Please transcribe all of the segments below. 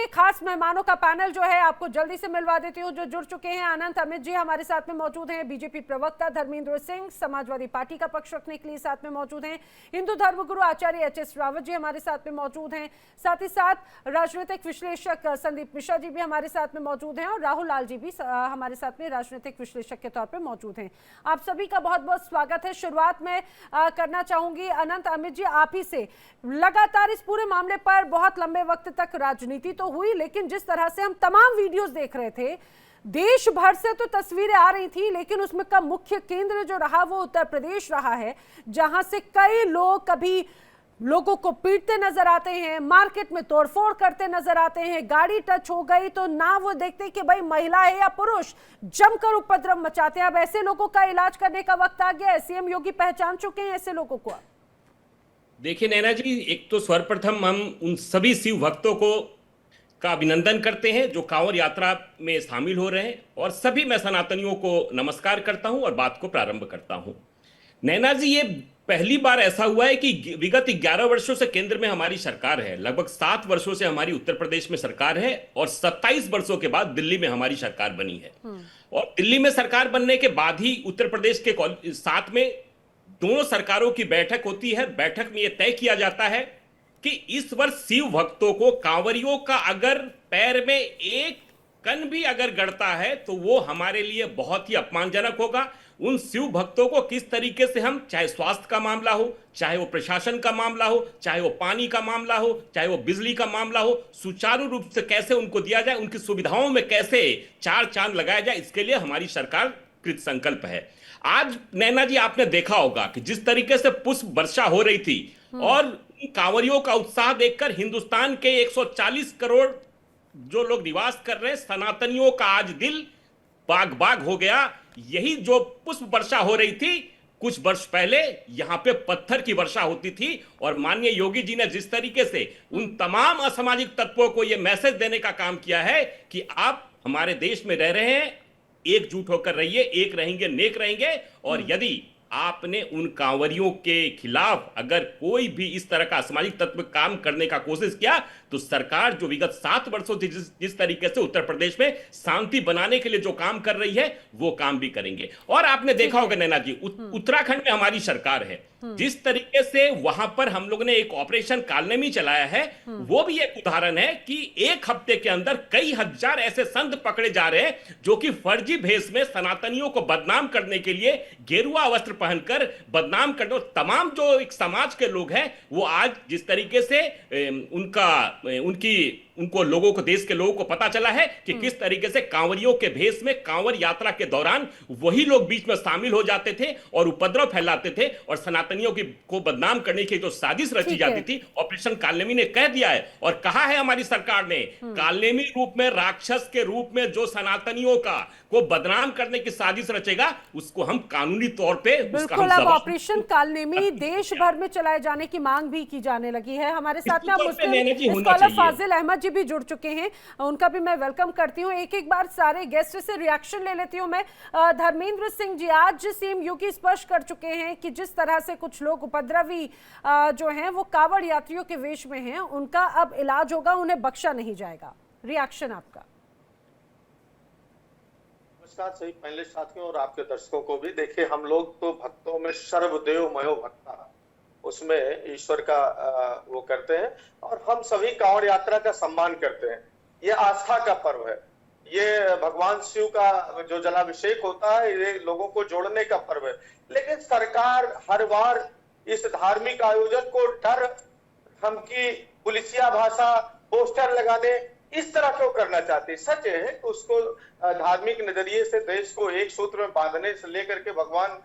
खास मेहमानों का पैनल जो है आपको जल्दी से मिलवा देती हूँ जो जुड़ चुके हैं। अनंत अमित जी हमारे साथ में मौजूद हैं, बीजेपी प्रवक्ता धर्मेंद्र सिंह समाजवादी पार्टी का पक्ष रखने के लिए साथ में मौजूद हैं, हिंदू धर्मगुरु आचार्य एच.एस. रावत जी हमारे साथ में मौजूद हैं, साथ ही साथ राजनीतिक विश्लेषक संदीप मिश्रा जी भी हमारे साथ में मौजूद हैं और राहुल लाल जी भी हमारे साथ में राजनीतिक विश्लेषक के तौर पर मौजूद हैं। आप सभी का बहुत बहुत स्वागत है। शुरुआत में करना चाहूंगी अनंत अमित जी आप ही से। लगातार इस पूरे मामले पर बहुत लंबे वक्त तक राजनीति तो हुई, लेकिन जिस तरह से हम तमाम वीडियोस देख रहे थे, देश भर से तो तस्वीरें आ रही थी, लेकिन उसमें का मुख्य केंद्र जो रहा वो उत्तर प्रदेश रहा है, जहां से कई लोग कभी लोगों को पीटते नजर आते हैं, मार्केट में तोड़फोड़ करते नजर आते हैं, गाड़ी टच हो गई तो ना वो देखते कि भाई महिला है या पुरुष, जमकर उपद्रव मचाते हैं। अब ऐसे लोगों का इलाज करने का वक्त आ गया है। सीएम योगी पहचान चुके हैं ऐसे लोगों को। देखिए नैना जी, एक तो सर्वप्रथम हम उन सभी शिव भक्तों का अभिनंदन करते हैं जो कांवड़ यात्रा में शामिल हो रहे हैं, और सभी मैं सनातनियों को नमस्कार करता हूं और बात को प्रारंभ करता हूं। नैना जी, ये पहली बार ऐसा हुआ है कि विगत 11 वर्षों से केंद्र में हमारी सरकार है, लगभग 7 वर्षों से हमारी उत्तर प्रदेश में सरकार है और 27 वर्षों के बाद दिल्ली में हमारी सरकार बनी है। और दिल्ली में सरकार बनने के बाद ही उत्तर प्रदेश के साथ में दोनों सरकारों की बैठक होती है। बैठक में यह तय किया जाता है कि इस वर्ष शिव भक्तों को, कांवरियों का अगर पैर में एक कण भी अगर गड़ता है तो वो हमारे लिए बहुत ही अपमानजनक होगा। उन शिव भक्तों को किस तरीके से हम, चाहे स्वास्थ्य का मामला हो, चाहे वो प्रशासन का मामला हो, चाहे वो पानी का मामला हो, चाहे वो बिजली का मामला हो, सुचारू रूप से कैसे उनको दिया जाए, उनकी सुविधाओं में कैसे चार चांद लगाया जाए, इसके लिए हमारी सरकार कृत संकल्प है। आज नैना जी आपने देखा होगा कि जिस तरीके से पुष्प वर्षा हो रही थी और कांवरियों का उत्साह देखकर हिंदुस्तान के 140 करोड़ जो लोग निवास कर रहे हैं सनातनियों का आज दिल बाग बाग हो गया। यही जो पुष्प वर्षा हो रही थी, कुछ वर्ष पहले यहां पे पत्थर की वर्षा होती थी। और माननीय योगी जी ने जिस तरीके से उन तमाम असामाजिक तत्वों को यह मैसेज देने का काम किया है कि आप हमारे देश में रह रहे हैं, एकजुट होकर रहिए, एक रहेंगे नेक रहेंगे। और यदि आपने उन कांवरियों के खिलाफ अगर कोई भी इस तरह का असामाजिक तत्व काम करने का कोशिश किया तो सरकार जो विगत 7 वर्षों से जिस तरीके से उत्तर प्रदेश में शांति बनाने के लिए जो काम कर रही है वो काम भी करेंगे। और आपने देखा होगा नैना जी, उत्तराखंड में हमारी सरकार है, जिस तरीके से वहां पर हम लोग ने एक ऑपरेशन कालनेमी चलाया है, वो भी एक उदाहरण है कि एक हफ्ते के अंदर कई हजार ऐसे संत पकड़े जा रहे हैं जो कि फर्जी भेष में सनातनियों को बदनाम करने के लिए गेरुआ वस्त्र पहनकर बदनाम करने, तमाम जो एक समाज के लोग हैं वो आज जिस तरीके से उनको लोगों को, देश के लोगों को पता चला है कि किस तरीके से कांवरियों के भेष में कांवर यात्रा के दौरान वही लोग बीच में शामिल हो जाते थे और उपद्रव फैलाते थे और सनातनियों को बदनाम करने की जो साजिश रची जाती थी, ऑपरेशन कालनेमी ने कह दिया है। और कहा है हमारी सरकार ने, कालनेमी रूप में, राक्षस के रूप में जो सनातनियों को बदनाम करने की साजिश रचेगा उसको हम कानूनी तौर पे बिल्कुल। अब ऑपरेशन कालनेमी देश भर में चलाए जाने की मांग भी की जाने लगी है। हमारे साथ में मुस्लिम स्कॉलर फाजिल अहमद जी भी जुड़ चुके हैं, उनका भी मैं वेलकम करती हूं। एक एक बार सारे गेस्ट से रिएक्शन ले लेती हूं मैं। धर्मेंद्र सिंह जी, आज सीएम योगी स्पष्ट कर चुके हैं कि जिस तरह से कुछ लोग उपद्रवी जो हैं वो कांवड़ यात्रियों के वेश में हैं, उनका अब इलाज होगा, उन्हें बख्शा नहीं जाएगा। रिएक्शन आपका। नमस्कार सभी पैनलिस्ट साथियों और आपके दर्शकों को भी। देखिए, हम लोग तो भक्तों में सर्वदेव मयो भक्ता, उसमें ईश्वर का वो करते हैं और हम सभी कांवड़ यात्रा का सम्मान करते हैं। ये आस्था का पर्व है, ये भगवान शिव का जो जलाभिषेक होता है, ये लोगों को जोड़ने का पर्व है। लेकिन सरकार हर बार इस धार्मिक आयोजन को डर, धमकी, पुलिसिया भाषा, पोस्टर लगाने, इस तरह क्यों करना चाहती है? सच है कि उसको धार्मिक नजरिए से देश को एक सूत्र में बांधने से लेकर के भगवान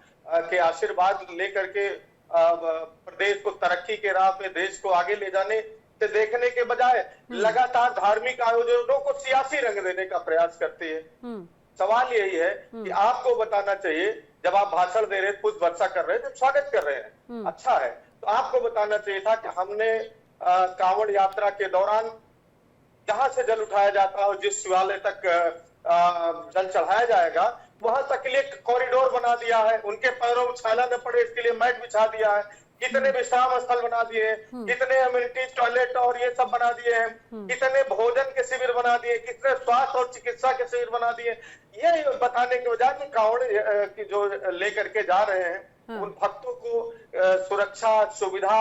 के आशीर्वाद लेकर के प्रदेश को तरक्की के राह पे, देश को आगे ले जाने से देखने के बजाय लगातार धार्मिक आयोजनों को सियासी रंग देने का प्रयास करती है। सवाल यही है कि आपको बताना चाहिए, जब आप भाषण दे रहे, पुष्प वर्षा कर रहे हैं, जब स्वागत कर रहे हैं, अच्छा है, तो आपको बताना चाहिए था कि हमने कांवड़ यात्रा के दौरान जहां से जल उठाया जाता है और जिस शिवालय तक जल चढ़ाया जाएगा वहां तक के लिए कॉरिडोर बना दिया है, उनके पैरों में छाला न पड़े इसके लिए मैट बिछा दिया है, कितने विश्राम स्थल बना दिए हैं, कितने अम्यूनिटी टॉयलेट और ये सब बना दिए हैं, कितने भोजन के के शिविर बना दिए, किसने स्वास्थ्य और चिकित्सा के शिविर बना दिए। ये बताने के बजाय कि कांवड़ की जो लेकर के जा रहे हैं उन भक्तों को सुरक्षा सुविधा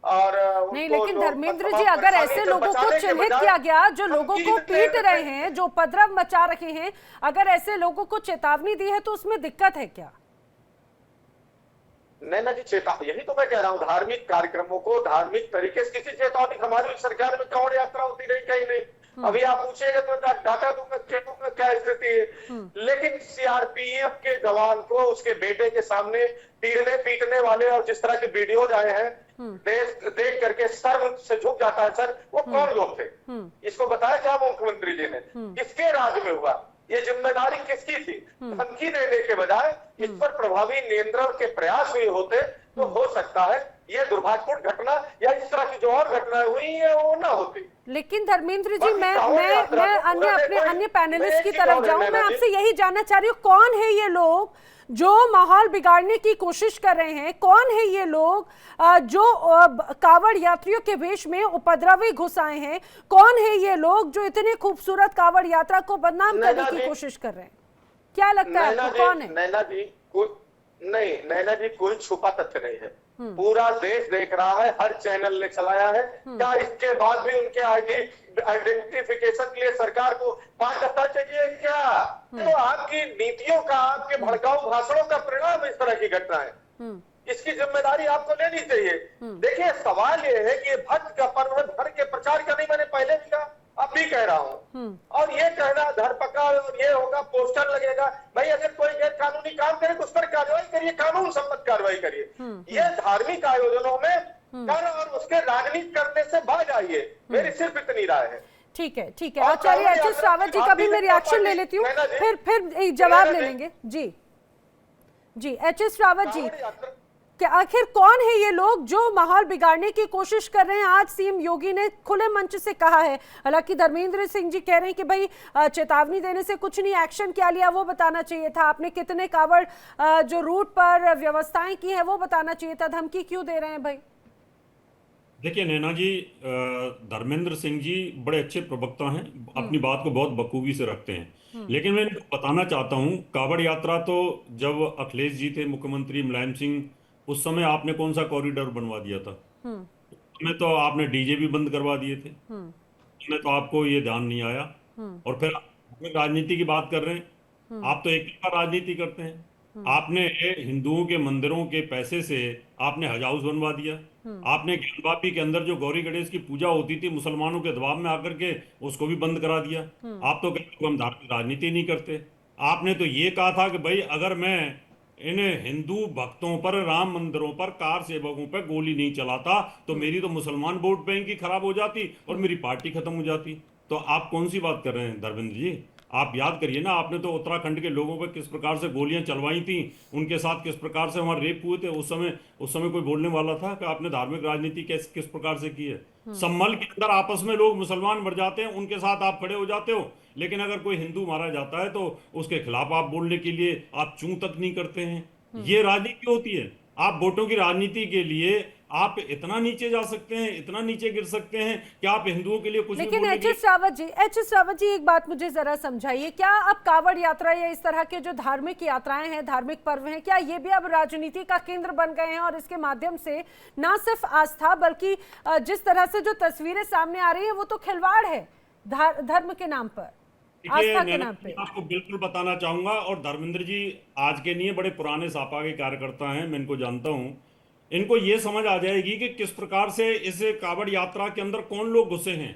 और नहीं, उनको लेकिन जो धर्मेंद्र तमाम जी, अगर परेशानी ऐसे से लोगों को बचाने के चिन्हित बजाय किया गया जो हम लोगों की को पीट रहे रहे हैं, जो उपद्रव मचा रहे हैं, अगर ऐसे लोगों को चेतावनी दी है तो उसमें दिक्कत है क्या? नैना जी, चेतावनी, यही तो मैं कह रहा हूँ, धार्मिक कार्यक्रमों को धार्मिक तरीके से किसी चेतावनी, हमारी सरकार में कांवड़ यात्रा होती नहीं, कहीं नहीं। अभी आप पूछेंगे तो डाटा दूंगा क्या स्थिति है। लेकिन सीआरपीएफ के जवान को उसके बेटे के सामने पीटने पीटने वाले और जिस तरह के वीडियोज आए हैं, देख करके सर से झुक जाता है। सर, वो कौन लोग थे? इसको बताया क्या मुख्यमंत्री जी ने? किसके राज में हुआ? ये जिम्मेदारी किसकी थी? धमकी देने के बजाय इस पर प्रभावी नियंत्रण के प्रयास हुए होते तो हो सकता है ये दुर्भाग्यपूर्ण घटना या इस तरह की जो और घटनाएं हुई है वो ना होती। लेकिन धर्मेंद्र जी, मैं अन्य पैनलिस्ट की तरफ जाऊं, मैं आपसे यही जानना चाह रही हूँ, कौन है ये लोग जो माहौल बिगाड़ने की कोशिश कर रहे हैं? कौन है ये लोग जो कावड़ यात्रियों के वेश में उपद्रवी घुस आए हैं? कौन है ये लोग जो इतने खूबसूरत कावड़ यात्रा को बदनाम करने की कोशिश कर रहे हैं? क्या लगता है आपको, कौन है? नैना जी, कोई छुपा तथ्य नहीं है, पूरा देश देख रहा है, हर चैनल ने चलाया है। क्या इसके बाद भी उनके आइडेंटिफिकेशन के लिए सरकार को 5 हफ्ता चाहिए क्या? तो आपकी नीतियों का, आपके भड़काऊ भाषणों का परिणाम इस तरह की घटनाएं, इसकी जिम्मेदारी आपको लेनी चाहिए। देखिए, सवाल ये है कि भक्त का पर्व है, धर्म के प्रचार का नहीं, मैंने पहले भी कहा, अब भी कह रहा हूँ। और ये कहना धरपकड़ और ये होगा, पोस्टर लगेगा, भाई अगर कोई गैर कानूनी काम करे तो उस पर कार्रवाई करिए, कानून सम्मत कार्रवाई करिए। ये धार्मिक आयोजनों में कर और उसके राजनीति करने से बाज आइए, मेरी सिर्फ इतनी राय है। ठीक है, ठीक है। आचार्य एच.एस. रावत जी का भी मैं रिएक्शन ले लेती हूँ, फिर जवाब ले लेंगे। जी एच.एस. रावत जी, कि आखिर कौन है ये लोग जो माहौल बिगाड़ने की कोशिश कर रहे हैं? आज सीएम योगी ने खुले मंच से कहा है, हालांकि धर्मेंद्र सिंह जी कह रहे हैं कि भाई चेतावनी देने से कुछ नहीं, एक्शन क्या लिया वो बताना चाहिए था, आपने कितने कावड़ जो रूट पर व्यवस्थाएं की है वो बताना चाहिए था, धमकी क्यों दे रहे हैं भाई? देखिए नैना जी, धर्मेंद्र सिंह जी बड़े अच्छे प्रवक्ता हैं, अपनी बात को बहुत बखूबी से रखते हैं। लेकिन मैं बताना चाहता हूँ, कावड़ यात्रा तो जब अखिलेश जी थे मुख्यमंत्री, मुलायम सिंह, उस समय आपने कौन सा कॉरिडोर बनवा दिया था? उसमें तो आपने डीजे भी बंद करवा दिए थे, उसमें तो आपको ये ध्यान नहीं आया। और फिर राजनीति की बात कर रहे हैं, आप तो एक तरफा राजनीति करते हैं। आपने हिंदुओं के मंदिरों के पैसे से आपने हज हाउस बनवा दिया। आपने ज्ञानवापी के अंदर जो गौरी गणेश की पूजा होती थी, मुसलमानों के दबाव में आकर के उसको भी बंद करा दिया। आप तो कहते हो हम धार्मिक राजनीति नहीं करते। आपने तो ये कहा था कि भाई अगर मैं इन हिंदू भक्तों पर, राम मंदिरों पर, कार सेवकों पर गोली नहीं चलाता तो मेरी तो मुसलमान वोट बैंक ही खराब हो जाती और मेरी पार्टी खत्म हो जाती। तो आप कौन सी बात कर रहे हैं धर्मेंद्र जी? आप याद करिए ना, आपने तो उत्तराखंड के लोगों पर किस प्रकार से गोलियां चलवाई थी, उनके साथ किस प्रकार से वहां रेप हुए थे। उस समय कोई बोलने वाला था कि आपने धार्मिक राजनीति किस प्रकार से की है? सम्मल के अंदर आपस में लोग मुसलमान मर जाते हैं, उनके साथ आप खड़े हो जाते हो, लेकिन अगर कोई हिंदू मारा जाता है तो उसके खिलाफ आप बोलने के लिए आप चूं तक नहीं करते हैं। ये राजनीति होती है? आप वोटों की राजनीति के लिए आप इतना नीचे जा सकते हैं, इतना नीचे गिर सकते हैं कि आप हिंदुओं के लिए कुछ लेकिन एच.एस. रावत जी एक बात मुझे जरा समझाइए, क्या अब कावड़ यात्रा या इस तरह के जो धार्मिक यात्राएं हैं, धार्मिक पर्व हैं, क्या ये भी अब राजनीति का केंद्र बन गए हैं और इसके माध्यम से ना सिर्फ आस्था बल्कि जिस तरह से जो तस्वीरें सामने आ रही है वो तो खिलवाड़ है धर्म के नाम पर, आस्था के नाम पे? आपको बिल्कुल बताना चाहूंगा, और धर्मेंद्र जी आज के नहीं, बड़े पुराने सापा के कार्यकर्ता हैं, मैं इनको जानता हूं। इनको ये समझ आ जाएगी कि किस प्रकार से इस कावड़ यात्रा के अंदर कौन लोग घुसे हैं।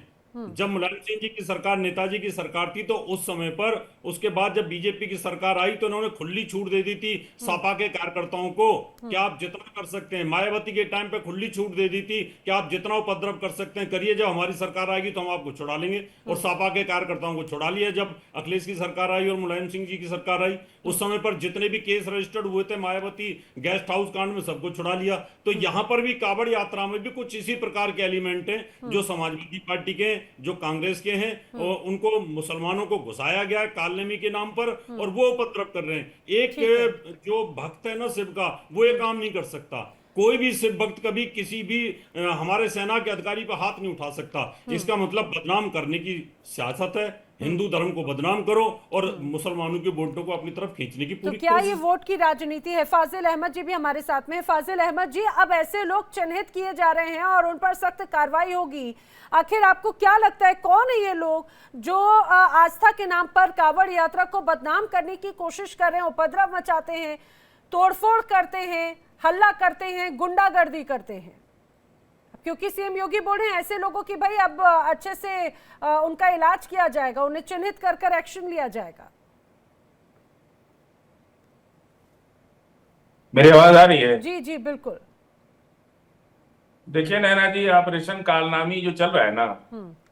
जब मुलायम सिंह जी की सरकार, नेताजी की सरकार थी, तो उस समय पर, उसके बाद जब बीजेपी की सरकार आई तो उन्होंने खुली छूट दे दी थी सपा के कार्यकर्ताओं को कि आप जितना कर सकते हैं। मायावती के टाइम पे खुली छूट दे दी थी कि आप जितना उपद्रव कर सकते हैं करिए, जब हमारी सरकार आएगी तो हम आपको छुड़ा लेंगे। और सपा के कार्यकर्ताओं को छुड़ा लिया जब अखिलेश की सरकार आई और मुलायम सिंह जी की सरकार आई। उस समय पर जितने भी केस रजिस्टर्ड हुए थे मायावती गेस्ट हाउस कांड में, सबको छुड़ा लिया। तो यहां पर भी कावड़ यात्रा में भी कुछ इसी प्रकार के एलिमेंट हैं जो समाजवादी पार्टी के, जो कांग्रेस के हैं, और उनको मुसलमानों को घुसाया गया कालनेमी के नाम पर और वो उपद्रव कर रहे हैं। एक जो भक्त है ना शिव का, वो ये काम नहीं कर सकता। कोई भी सिख भक्त कभी किसी भी हमारे सेना के अधिकारी पर हाथ नहीं उठा सकता। इसका मतलब बदनाम करने की सियासत है। हिंदू धर्म को बदनाम करो और मुसलमानों के वोटों को अपनी तरफ खींचने की तो पूरी क्या ये कोशिश। वोट की राजनीति है? फाजिल अहमद जी भी हमारे साथ में है। फाजिल अहमद जी, अब ऐसे लोग चिन्हित किए जा रहे हैं और उन पर सख्त कार्रवाई होगी। आखिर आपको क्या लगता है, कौन है ये लोग जो आस्था के नाम पर कांवड़ यात्रा को बदनाम करने की कोशिश कर रहे हैं, उपद्रव मचाते हैं, तोड़फोड़ करते हैं, हल्ला करते हैं, गुंडागर्दी करते हैं? क्योंकि सीएम योगी बोल रहे हैं ऐसे लोगों की भाई अब अच्छे से उनका इलाज किया जाएगा, उन्हें चिन्हित कर कर एक्शन लिया जाएगा। मेरी आवाज आ रही है? जी जी बिल्कुल। देखिए नैना जी, ऑपरेशन कालनामी जो चल रहा है ना,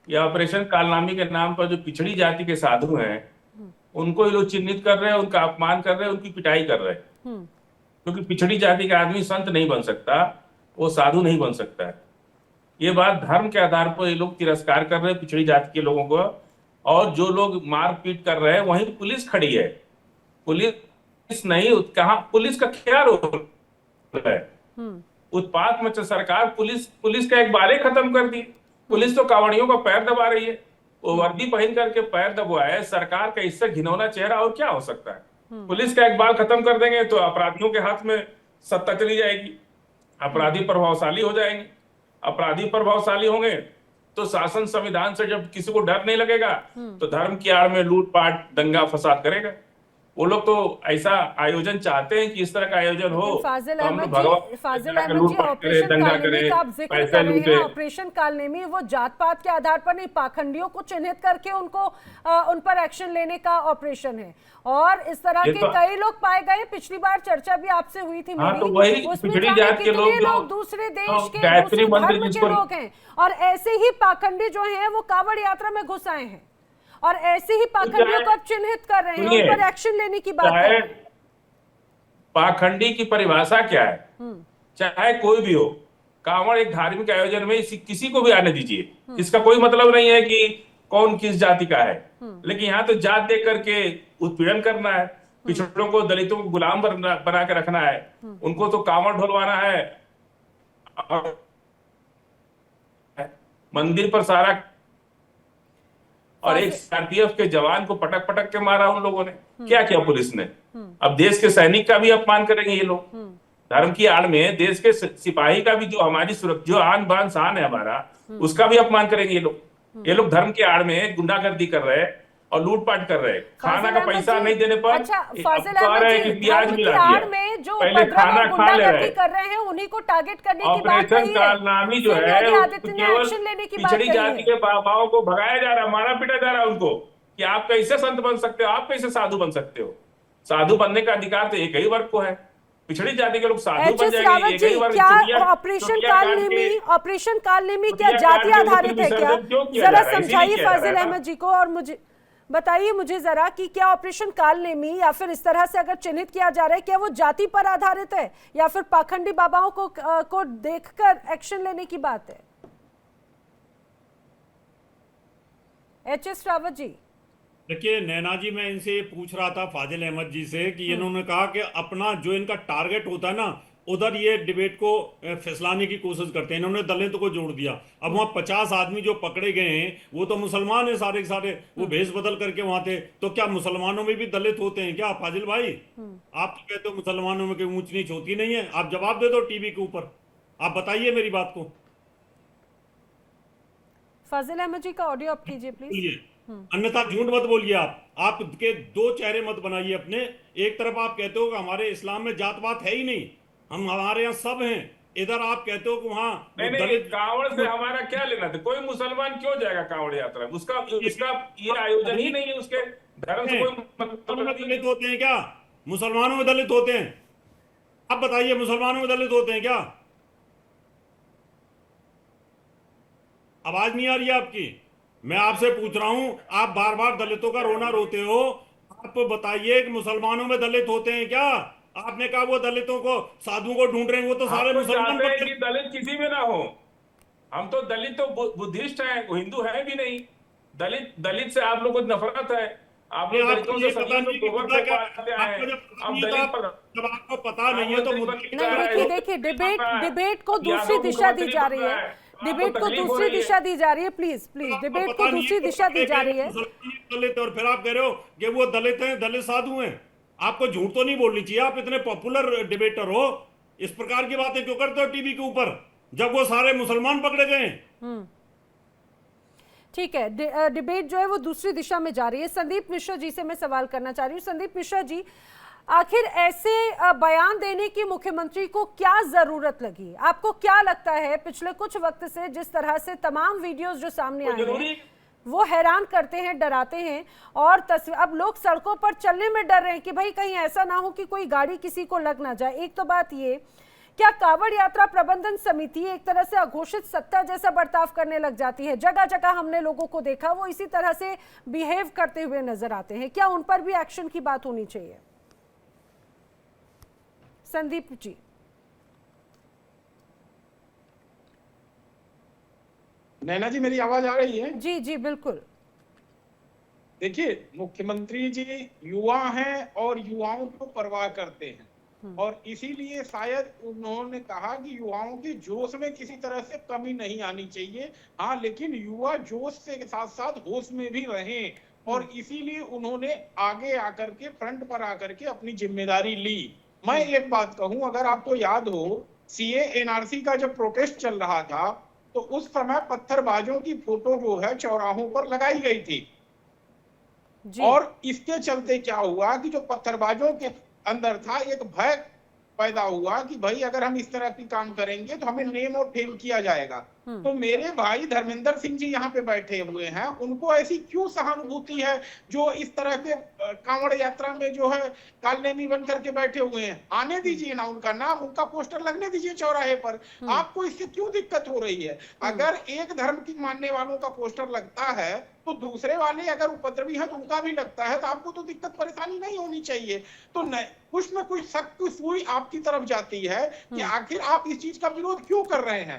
ये ऑपरेशन कालनामी के नाम पर जो पिछड़ी जाति के साधु हैं उनको ये लोग चिन्हित कर रहे हैं, उनका अपमान कर रहे हैं, उनकी पिटाई कर रहे हैं। क्योंकि पिछड़ी जाति का आदमी संत नहीं बन सकता, वो साधु नहीं बन सकता है। ये बात धर्म के आधार पर ये लोग तिरस्कार कर रहे हैं पिछड़ी जाति के लोगों को। और जो लोग मारपीट कर रहे हैं वहीं पुलिस खड़ी है। पुलिस नहीं, कहाँ पुलिस का क्या रोल है? उत्पात मचा सरकार, पुलिस का एक बारे खत्म कर दी। पुलिस तो कांवड़ियों का पैर दबा रही है। वो वर्दी पहन करके पैर दबाए, सरकार का इससे घिनौना चेहरा और क्या हो सकता है? पुलिस का एक बाल खत्म कर देंगे तो अपराधियों के हाथ में सत्ता चली जाएगी, अपराधी प्रभावशाली हो जाएंगे। अपराधी प्रभावशाली होंगे तो शासन संविधान से जब किसी को डर नहीं लगेगा तो धर्म की आड़ में लूटपाट दंगा फसाद करेगा। वो लोग तो ऐसा आयोजन चाहते हैं कि इस तरह का आयोजन हो। फाजिल तो हम अहमद भगवान जी, फाजिल जाकर अहमद जी, लूटपाट करे, ऑपरेशन दंगा कालनेमी करे, का आप जिक्र पैसे कर रहे हैं। लूटे। ऑपरेशन कालनेमी वो जात पात के आधार पर नहीं, पाखंडियों को चिन्हित करके उनको उन पर एक्शन लेने का ऑपरेशन है। और इस तरह के कई लोग पाए गए। पिछली बार चर्चा भी आपसे हुई थी हाँ, तो मेरी, वही उसमें पिछड़ी जाने जात के कितने लोग लोग दूसरे देश के, गायत्री दूसरे मंदिर धर्म के जिसको लोग हैं। और ऐसे ही पाखंडी जो हैं वो कांवड़ यात्रा में घुस आए हैं और ऐसे ही पाखंडियों को अब चिन्हित कर रहे हैं, उन पर एक्शन लेने की बात कर रहे हैं। पाखंडी की परिभाषा क्या है? चाहे कोई भी हो, कांवड़ एक धार्मिक आयोजन में किसी को भी आने दीजिए, इसका कोई मतलब नहीं है कि कौन किस जाति का है। लेकिन यहाँ तो जात देख करके उत्पीड़न करना है, पिछड़ों को, दलितों को गुलाम बना के रखना है, उनको तो कांवड़ ढोलवाना है। और मंदिर पर सारा, और एक सीआरपीएफ के जवान को पटक पटक के मारा उन लोगों ने। क्या किया पुलिस ने? अब देश के सैनिक का भी अपमान करेंगे ये लोग। धर्म की आड़ में देश के सिपाही का भी, जो हमारी सुरक्षा, जो आन बान शान है हमारा, उसका भी अपमान करेंगे ये लोग। ये लोग धर्म के आड़ में गुंडागर्दी कर रहे हैं और लूटपाट कर रहे हैं। खाना का पैसा नहीं देने पर अच्छा, फाजिल अहमद जी, प्याज मिला दिया। में जो पहले खाना खा ले रहे, कर रहे हैं उन्हीं को टारगेट करने की बात ऑपरेशन कालनामी जो है केवल एक्शन लेने की बात पिछड़ी जाति के बाबाओं को भगाया जा रहा है, मारा पीटा जा रहा है उनको कि आप कैसे संत बन सकते हो, आप कैसे साधु बन सकते हो। साधु बनने का अधिकार तो एक ही वर्ग को है। पिछड़ी जाति के लोग साधु बन जाएंगे, एक ही वर्ग। क्या ऑपरेशन कालनेमी क्या जाति आधारित है क्या? जरा समझाइए फाजिल अहमद जी को और मुझे बताइए, मुझे जरा कि क्या ऑपरेशन कालनेमी या फिर इस तरह से अगर चिन्हित किया जा रहा है, क्या वो जाति पर आधारित है या फिर पाखंडी बाबाओं को देखकर एक्शन लेने की बात है? एच.एस. रावत जी। देखिए नैना जी, मैं इनसे ये पूछ रहा था फाजिल अहमद जी से कि इन्होंने कहा कि अपना जो इनका टारगेट होता है ना, उधर ये डिबेट को फिसलाने की कोशिश करते हैं। इन्होंने दलितों को जोड़ दिया। अब वहाँ 50 आदमी जो पकड़े गए हैं वो तो मुसलमान है सारे के सारे, वो भेष बदल करके वहां थे। तो क्या मुसलमानों में भी दलित होते हैं क्या? फाजिल भाई, आप तो कहते हो मुसलमानों में कोई ऊंच नीच होती नहीं है। आप जवाब दे दो टीवी के ऊपर, आप बताइए मेरी बात को। फाजिल अहमद जी का ऑडियो आप कीजिए प्लीज। अन्यथा झूठ मत बोलिए। आपके दो चेहरे मत बनाइए अपने। एक तरफ आप कहते हो कि हमारे इस्लाम में जात पात है ही नहीं, हमारे यहाँ सब हैं। इधर आप कहते हो कि वहाँ नहीं, कांवड़ से हमारा क्या लेना था? कोई मुसलमान क्यों जाएगा कांवड़ यात्रा में? उसका ये आयोजन ही नहीं है, उसके धर्म से कोई मतलब। दलित होते हैं क्या? मुसलमानों में दलित होते हैं? आप बताइए, मुसलमानों में दलित होते हैं क्या? आवाज नहीं आ रही है आपकी? मैं आपसे पूछ रहा हूं, आप बार बार दलितों का रोना रोते हो। आप बताइए कि मुसलमानों में दलित होते हैं क्या? आपने कहा वो दलितों को, साधुओं को ढूंढ रहे हैं, वो तो सारे मुसलमान कि दलित किसी में ना हो। हम तो दलित तो बुद्धिस्ट हैं, वो हिंदू है भी नहीं। दलित से आप लोगों को नफरत है। आप ये लोग आपको दलितों ये से पता सदियों से नहीं कि गोबर मुद्दा से क्या पालते है। आए आपको हैं। जब पता अब नहीं है तो दलित पर जब आपको पता नहीं है तो मुद्दा मंत्री नहीं, बन रहा है, देखिए वो देखिए, दलित बन रहा है, डिबेट को अब दूसरी यादव दिशा दी मुख्यमंत्री जा बन रही रहा है। है, आपको डिबेट को तकलीफ हो दूसरी रही है। दिशा दी जा रही है। प्लीज प्लीज, आपको डिबेट को पता नहीं है दूसरी तो दिशा दी पकड़े जा गए रही है। मुसलमान दलित, और फिर आप कह रहे हो कि वो दलित हैं, दलित साधु हैं। आपको झूठ तो नहीं बोलनी चाहिए। आप इतने पॉपुलर डिबेटर हो, इस प्रकार की बातें क्यों करते हो टीवी के ऊपर, जब वो सारे मुसलमान पकड़े गए हैं? ठीक है, डिबेट जो है वो दूसरी दिशा में जा रही है। संदीप मिश्रा जी से मैं सवाल करना चाह रही हूँ। संदीप मिश्रा जी, आखिर ऐसे बयान देने की मुख्यमंत्री को क्या जरूरत लगी? आपको क्या लगता है पिछले कुछ वक्त से जिस तरह से तमाम वीडियोस जो सामने आए हैं वो हैरान करते हैं, डराते हैं, और अब लोग सड़कों पर चलने में डर रहे हैं कि भाई कहीं ऐसा ना हो कि कोई गाड़ी किसी को लग ना जाए। एक तो बात ये, क्या कांवड़ यात्रा प्रबंधन समिति एक तरह से अघोषित सत्ता जैसा बर्ताव करने लग जाती है? जगह जगह हमने लोगों को देखा वो इसी तरह से बिहेव करते हुए नजर आते हैं। क्या उन पर भी एक्शन की बात होनी चाहिए? संदीप जी। नैना जी, मेरी आवाज आ रही है? जी जी बिल्कुल। देखिए, मुख्यमंत्री जी युवा हैं और युवाओं को परवाह करते हैं, और इसीलिए शायद उन्होंने कहा कि युवाओं के जोश में किसी तरह से कमी नहीं आनी चाहिए। हाँ, लेकिन युवा जोश से साथ साथ होश में भी रहें, और इसीलिए उन्होंने आगे आकर के, फ्रंट पर आकर के अपनी जिम्मेदारी ली। मैं एक बात कहूं, अगर आपको याद हो, सीए एनआरसी का जब प्रोटेस्ट चल रहा था तो उस समय पत्थरबाजों की फोटो जो है चौराहों पर लगाई गई थी। और इसके चलते क्या हुआ कि जो पत्थरबाजों के अंदर था एक भय पैदा हुआ कि भाई अगर हम इस तरह की काम करेंगे तो हमें नेम और फेम किया जाएगा। तो मेरे भाई धर्मेंद्र सिंह जी यहाँ पे बैठे हुए हैं, उनको ऐसी क्यों सहानुभूति है जो इस तरह के कांवड़ यात्रा में जो है कालनेमी बन करके बैठे हुए हैं? आने दीजिए ना, उनका नाम, उनका पोस्टर लगने दीजिए चौराहे पर। आपको इससे क्यों दिक्कत हो रही है? अगर एक धर्म की मानने वालों का पोस्टर लगता है तो दूसरे वाले अगर उपद्रवी हैं तो उनका भी लगता है, तो आपको तो दिक्कत परेशानी नहीं होनी चाहिए। तो कुछ न कुछ शक की सुई आपकी तरफ जाती है कि आखिर आप इस चीज का विरोध क्यों कर रहे हैं।